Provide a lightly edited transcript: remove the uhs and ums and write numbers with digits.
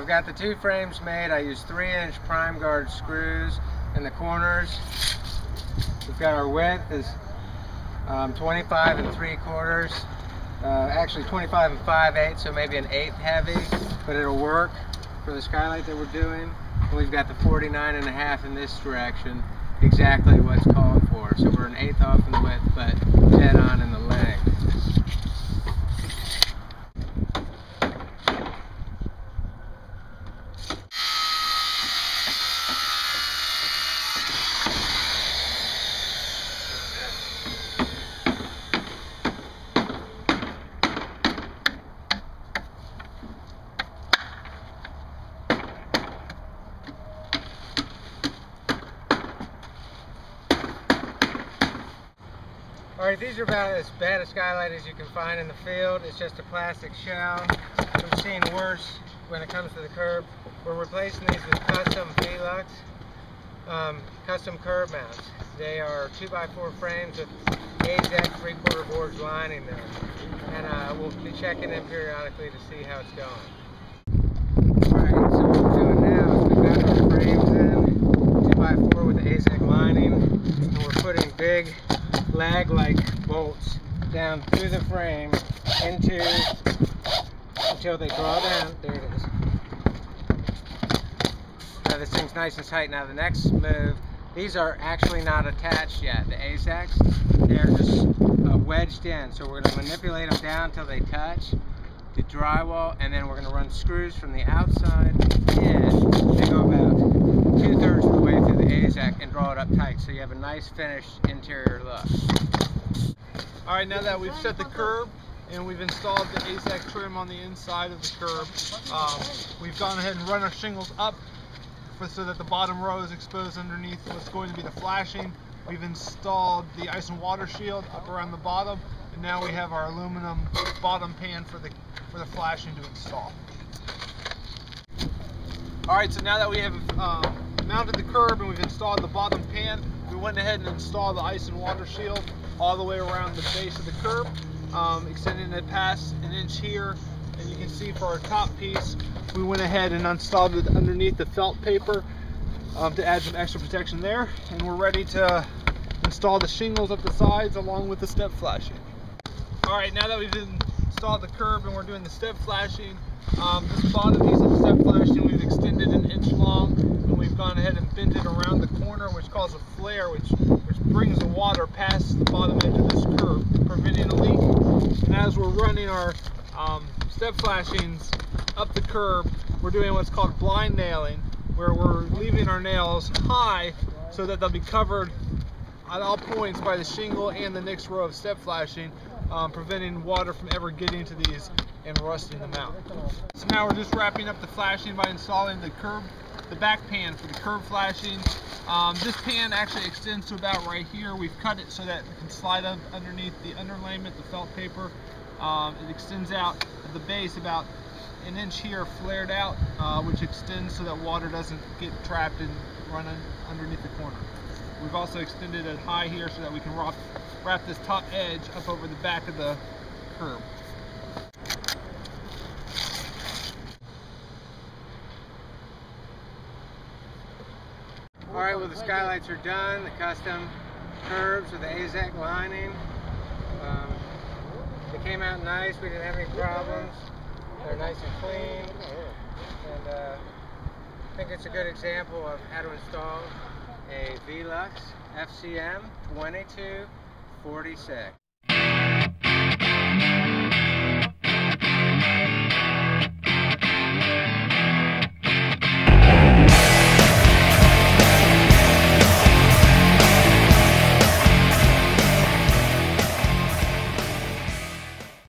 I've got the two frames made. I use 3-inch prime guard screws in the corners. We've got our width is 25 3/4. Actually 25 5/8, so maybe an 1/8 heavy, but it'll work for the skylight that we're doing. And we've got the 49 1/2 in this direction, exactly what's called for. So we're an 1/8 off in the width, but dead on in the length. Alright, these are about as bad a skylight as you can find in the field. It's just a plastic shell. We've seen worse when it comes to the curb. We're replacing these with custom Velux, custom curb mounts. They are 2x4 frames with AZEK 3/4 boards lining them. And we'll be checking in periodically to see how it's going. Alright, so what we're doing now is we've got our frames in 2x4 with the AZEK lining, and we're putting big lag-like bolts down through the frame until they draw down. There it is. Now this thing's nice and tight. Now the next move, these are actually not attached yet. The AZEKs, they're just wedged in. So we're going to manipulate them down until they touch the drywall, and then we're going to run screws from the outside in. They go about 2/3 of the way through the AZEK and draw it up tight, so you have a nice finished interior look. Alright, now that we've set the curb and we've installed the AZEK trim on the inside of the curb, we've gone ahead and run our shingles up so that the bottom row is exposed underneath what's going to be the flashing. We've installed the ice and water shield up around the bottom, and now we have our aluminum bottom pan for the flashing to install. Alright, so now that we have mounted the curb and we've installed the bottom pan, we went ahead and installed the ice and water shield all the way around the base of the curb, extending it past 1 inch here. And you can see for our top piece, we went ahead and installed it underneath the felt paper to add some extra protection there. And we're ready to install the shingles up the sides along with the step flashing. Alright, now that we've installed the curb and we're doing the step flashing, this bottom piece of the step flashing we've extended 1 inch long, and we've gone ahead and bent it around the corner, which causes a flare, which brings the water past the bottom edge of this curb, preventing a leak. And as we're running our step flashings up the curb, we're doing what's called blind nailing, where we're leaving our nails high so that they'll be covered at all points by the shingle and the next row of step flashing, preventing water from ever getting to these and rusting them out. So now we're just wrapping up the flashing by installing the back pan for the curb flashing. This pan actually extends to about right here. We've cut it so that it can slide up underneath the underlayment, the felt paper. It extends out at the base about 1 inch here, flared out, which extends so that water doesn't get trapped and run underneath the corner. We've also extended it high here so that we can wrap this top edge up over the back of the curb. Alright, well the skylights are done, the custom curbs with the AZEK lining. They came out nice, we didn't have any problems. They're nice and clean, and I think it's a good example of how to install a Velux FCM2246.